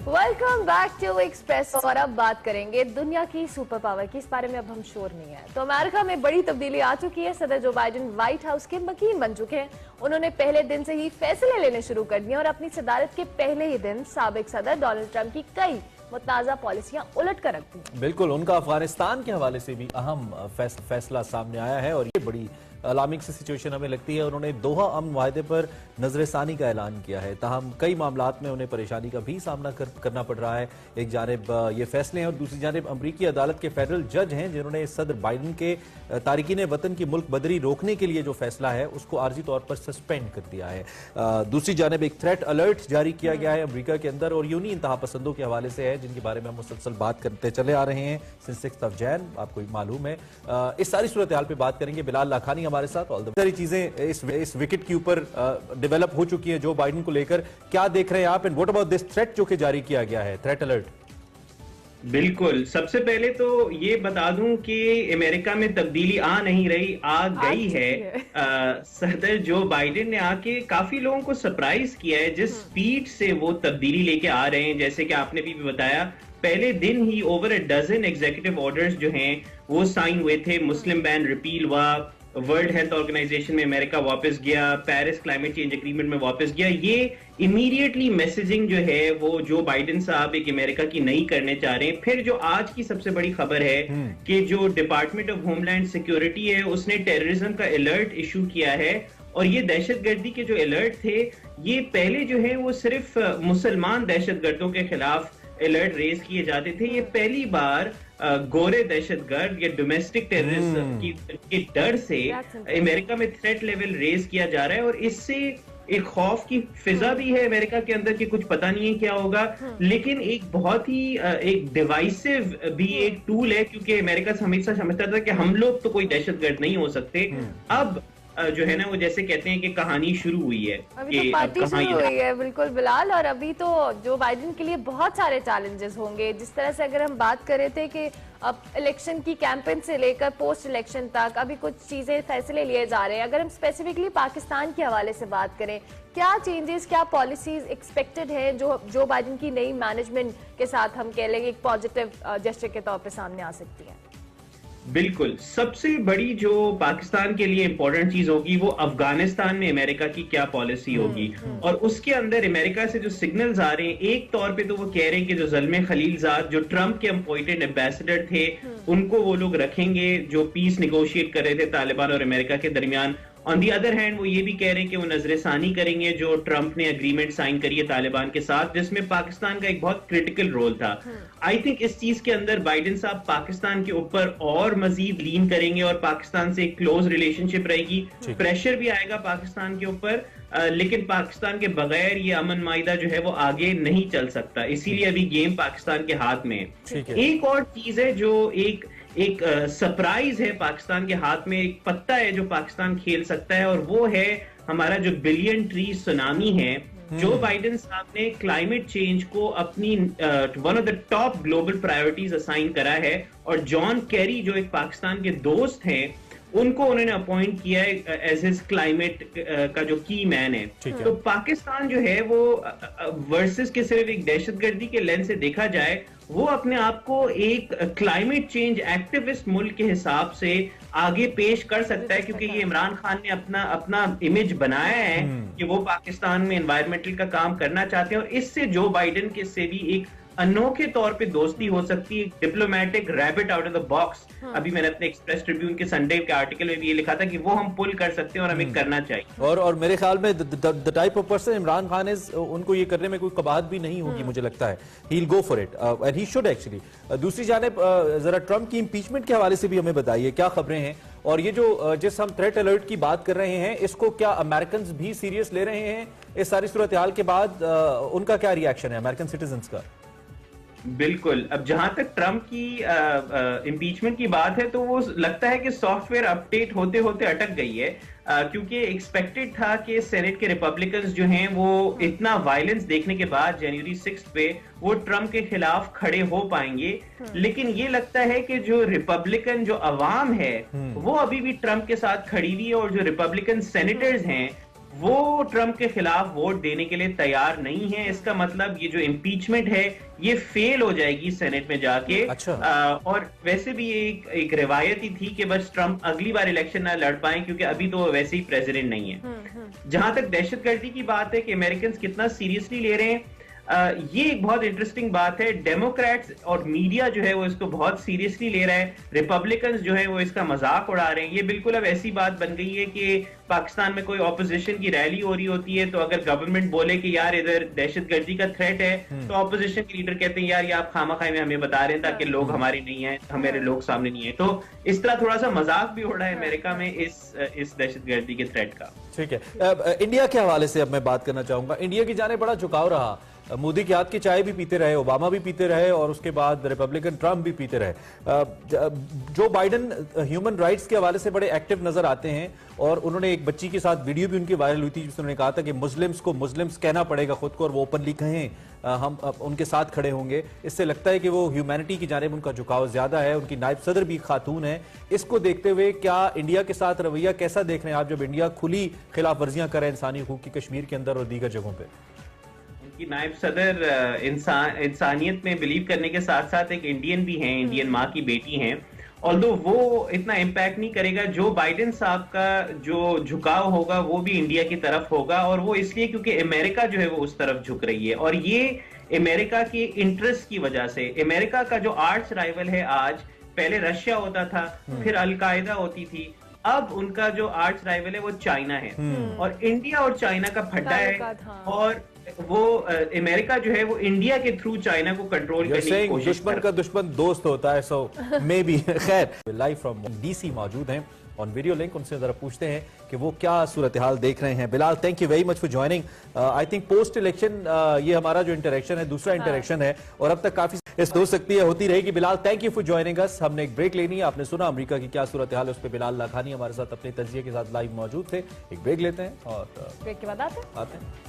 Welcome back to express. और अब बात करेंगे दुनिया की सुपर पावर की। इस बारे में अब हम श्योर नहीं है। तो अमेरिका में बड़ी तब्दीली आ चुकी है। सदर जो बाइडेन व्हाइट हाउस के मकीन बन चुके हैं। उन्होंने पहले दिन से ही फैसले लेने शुरू कर दिए और अपनी सदारत के पहले ही दिन साबिक सदर डोनाल्ड ट्रंप की कई मुतनाज़ा पॉलिसियां उलट कर रख दी। बिल्कुल, उनका अफगानिस्तान के हवाले से भी अहम फैसला सामने आया है और ये बड़ी अलार्मिंग सी सिचुएशन हमें लगती है। उन्होंने दोहा अमन मुआहदे पर नजरसानी का ऐलान किया है, ताहम कई मामलात में उन्हें परेशानी का भी सामना करना पड़ रहा है। एक जानिब ये फैसले हैं और दूसरी जानिब अमरीकी अदालत के फेडरल जज हैं जिन्होंने सदर बाइडेन के तारिकीन वतन की मुल्क बदरी रोकने के लिए जो फैसला है उसको आर्जी तौर पर सस्पेंड कर दिया है। दूसरी जानिब एक थ्रेट अलर्ट जारी किया गया है अमरीका के अंदर और यूनी इंतहा पसंदों के हवाले से है, जिनके बारे में हम मुसलसल बात करते चले आ रहे हैं सिंस 6 जनवरी, आपको मालूम है। इस सारी सूरत हाल पे बात करेंगे। बिलाल लाखानी हमारे साथ। ऑल द सारी चीजें इस विकेट के ऊपर डेवलप हो चुकी है जो बाइडेन को लेकर, क्या देख रहे हैं आप? And what about this threat जो कि जारी किया गया है, थ्रेट अलर्ट? बिल्कुल, सबसे पहले तो ये बता दूं कि अमेरिका में तब्दीली आ नहीं रही, आ गई है। सदर जो बाइडेन ने आके काफी लोगों को सरप्राइज किया है जिस स्पीड से वो तब्दीली लेके आ रहे हैं। जैसे कि आपने भी बताया, पहले दिन ही over a dozen executive orders जो हैं वो साइन हुए थे। मुस्लिम बैन रिपील हुआ, वर्ल्ड हेल्थ ऑर्गेनाइजेशन में अमेरिका वापस गया, पेरिस क्लाइमेट चेंज एग्रीमेंट में वापस गया। ये इमीडिएटली मैसेजिंग जो है वो जो बाइडेन साहब एक अमेरिका की नई करने चाह रहे हैं। फिर जो आज की सबसे बड़ी खबर है कि जो डिपार्टमेंट ऑफ होमलैंड सिक्योरिटी है उसने टेररिज्म का अलर्ट इशू किया है। और ये दहशतगर्दी के जो अलर्ट थे ये पहले जो है वो सिर्फ मुसलमान दहशतगर्दों के खिलाफ अलर्ट रेज किए जाते थे। ये पहली बार गोरे दहशतगर्द या डोमेस्टिक टेररिज्म के डर से अमेरिका में थ्रेट लेवल रेज किया जा रहा है और इससे एक खौफ की फिजा भी है अमेरिका के अंदर कि कुछ पता नहीं है क्या होगा। लेकिन एक बहुत ही एक डिवाइसिव भी एक टूल है, क्योंकि अमेरिका हमेशा समझता था कि हम लोग तो कोई दहशतगर्द नहीं हो सकते। अब जो है ना वो जैसे कहते हैं कि कहानी शुरू हुई है, अभी तो पार्टी शुरू हुई है। बिल्कुल बिलाल, और अभी तो जो बाइडेन के लिए बहुत सारे चैलेंजेस होंगे। जिस तरह से अगर हम बात कर रहे थे कि अब इलेक्शन की कैंपेन से लेकर पोस्ट इलेक्शन तक अभी कुछ चीजें फैसले लिए जा रहे हैं। अगर हम स्पेसिफिकली पाकिस्तान के हवाले से बात करें, क्या चेंजेस, क्या पॉलिसीज एक्सपेक्टेड हैं जो बाइडेन की नई मैनेजमेंट के साथ हम कह लेंगे एक पॉजिटिव जेस्चर के तौर पर सामने आ सकती है? बिल्कुल, सबसे बड़ी जो पाकिस्तान के लिए इंपॉर्टेंट चीज होगी वो अफगानिस्तान में अमेरिका की क्या पॉलिसी होगी। और उसके अंदर अमेरिका से जो सिग्नल्स आ रहे हैं, एक तौर पे तो वो कह रहे हैं कि जो ज़ल्मे खलीलजाद जो ट्रंप के अपॉइंटेड एम्बेसडर थे उनको वो लोग रखेंगे जो पीस निगोशिएट कर रहे थे तालिबान और अमेरिका के दरमियान। ऑन दी अदर हैंड वो ये भी कह रहे हैं कि वो नजरसानी करेंगे जो ट्रंप ने एग्रीमेंट साइन करी है तालिबान के साथ, जिसमें पाकिस्तान का एक बहुत क्रिटिकल रोल था। आई थिंक इस चीज के अंदर बाइडेन साहब पाकिस्तान के ऊपर और मजीद लीन करेंगे और पाकिस्तान से एक क्लोज रिलेशनशिप रहेगी। प्रेशर भी आएगा पाकिस्तान के ऊपर, लेकिन पाकिस्तान के बगैर ये अमन माहिदा जो है वो आगे नहीं चल सकता। इसीलिए अभी गेम पाकिस्तान के हाथ में है। एक और चीज है जो एक सरप्राइज है पाकिस्तान के हाथ में, एक पत्ता है जो पाकिस्तान खेल सकता है, और वो है हमारा जो बिलियन ट्री सुनामी है। जो बाइडेन साहब ने क्लाइमेट चेंज को अपनी one of the top global priorities assign करा है, और जॉन केरी जो एक पाकिस्तान के दोस्त हैं उनको उन्होंने अपॉइंट किया है एज हिज क्लाइमेट का जो की मैन है। तो पाकिस्तान जो है वो वर्सेस के सिर्फ एक दहशतगर्दी के लेंस से देखा जाए, वो अपने आप को एक क्लाइमेट चेंज एक्टिविस्ट मुल्क के हिसाब से आगे पेश कर सकता है, क्योंकि ये इमरान खान ने अपना इमेज बनाया है कि वो पाकिस्तान में एनवायरमेंटल का काम करना चाहते हैं। और इससे जो बाइडेन के से भी एक अनोखे तौर पे दोस्ती हो सकती है, diplomatic rabbit out of the box. अभी मैंने अपने एक्सप्रेस ट्रिब्यून के संडे के आर्टिकल में भी ये लिखा था कि वो हम पुल कर सकते हैं और हमें करना चाहिए। और मेरे ख्याल में the type of person Imran Khan is, उनको ये करने में कोई कबाहत भी नहीं होगी, मुझे लगता है he will go for it and he should actually. दूसरी जानिब जरा ट्रंप की इंपीचमेंट के हवाले से भी हमें बताइए क्या खबरें हैं, और ये जो जिस हम थ्रेट अलर्ट की बात कर रहे हैं इसको क्या अमेरिकन भी सीरियस ले रहे हैं? इस सारी सूरत हाल के बाद उनका क्या रिएक्शन है अमेरिकन सिटीजन्स का? बिल्कुल, अब जहां तक ट्रंप की इम्पीचमेंट की बात है तो वो लगता है कि सॉफ्टवेयर अपडेट होते होते अटक गई है, क्योंकि एक्सपेक्टेड था कि सेनेट के रिपब्लिकन्स जो हैं वो इतना वायलेंस देखने के बाद जनवरी 6 पे वो ट्रंप के खिलाफ खड़े हो पाएंगे। लेकिन ये लगता है कि जो रिपब्लिकन जो अवाम है वो अभी भी ट्रंप के साथ खड़ी हुई है, और जो रिपब्लिकन सेनेटर्स हैं वो ट्रंप के खिलाफ वोट देने के लिए तैयार नहीं है। इसका मतलब ये जो इम्पीचमेंट है ये फेल हो जाएगी सेनेट में जाके। अच्छा। और वैसे भी एक रिवायत ही थी कि बस ट्रंप अगली बार इलेक्शन ना लड़ पाए, क्योंकि अभी तो वैसे ही प्रेसिडेंट नहीं है। जहां तक दहशतगर्दी की बात है कि अमेरिकन कितना सीरियसली ले रहे हैं, ये एक बहुत इंटरेस्टिंग बात है। डेमोक्रेट्स और मीडिया जो है वो इसको बहुत सीरियसली ले रहा है, रिपब्लिकन्स जो है वो इसका मजाक उड़ा रहे हैं। ये बिल्कुल अब ऐसी बात बन गई है कि पाकिस्तान में कोई ऑपोजिशन की रैली हो रही होती है तो अगर गवर्नमेंट बोले कि यार इधर दहशतगर्दी का थ्रेट है, तो ऑपोजिशन के लीडर कहते हैं यार ये आप खामा-खाई में हमें बता रहे हैं ताकि लोग हमारे नहीं है, हमारे लोग सामने नहीं है। तो इस तरह थोड़ा सा मजाक भी हो रहा है अमेरिका में इस दहशतगर्दी के थ्रेट का। ठीक है, इंडिया के हवाले से अब मैं बात करना चाहूंगा। इंडिया की जाने बड़ा झुकाव रहा, मोदी के हाथ की चाय भी पीते रहे, ओबामा भी पीते रहे और उसके बाद रिपब्लिकन ट्रंप भी पीते रहे। जो बाइडेन ह्यूमन राइट्स के हवाले से बड़े एक्टिव नजर आते हैं और उन्होंने एक बच्ची के साथ वीडियो भी उनकी वायरल हुई थी जिसमें उन्होंने कहा था कि मुस्लिम्स को मुस्लिम्स कहना पड़ेगा खुद को और वो ओपनली कहें, हम उनके साथ खड़े होंगे। इससे लगता है कि वो ह्यूमैनिटी की जानिब उनका झुकाव ज्यादा है। उनकी नायब सदर भी खातून है। इसको देखते हुए क्या इंडिया के साथ रवैया कैसा देख रहे हैं आप, जब इंडिया खुली खिलाफ वर्जियां करे इंसानी हकूक की कश्मीर के अंदर और दीगर जगहों पर? कि नायब सदर इंसानियत में बिलीव करने के साथ साथ एक इंडियन भी हैं, इंडियन माँ की बेटी हैं। ऑल्दो वो इतना इम्पैक्ट नहीं करेगा। जो बाइडेन साहब का जो झुकाव होगा वो भी इंडिया की तरफ होगा, और वो इसलिए क्योंकि अमेरिका जो है वो उस तरफ झुक रही है। और ये अमेरिका के इंटरेस्ट की वजह से, अमेरिका का जो आर्च राइवल है आज, पहले रशिया होता था, फिर अलकायदा होती थी, अब उनका जो आर्च राइवल है वो चाइना है। और इंडिया और चाइना का फड्डा है, और वो अमेरिका जो है वो इंडिया के थ्रू चाइना को कंट्रोल करने की कोशिश दुश्मन का दुश्मन दोस्त होता है, सो मे बी। खैर, लाइव फ्रॉम डीसी मौजूद हैं ऑन वीडियो लिंक, उनसे जरा पूछते हैं कि वो क्या सूरत हाल देख रहे हैं। Bilal, thank you very much for joining. I think post election ये हमारा जो इंटरेक्शन है दूसरा इंटरेक्शन है और अब तक काफी हो सकती है, होती रहेगी। Bilal, thank you for joining us. हमने एक ब्रेक लेनी है। आपने सुना अमेरिका की क्या सूरत हाल है, उस पर बिलाल लाखानी हमारे साथ अपने तजिए के साथ लाइव मौजूद थे। एक ब्रेक लेते हैं और ब्रेक के बाद आते हैं।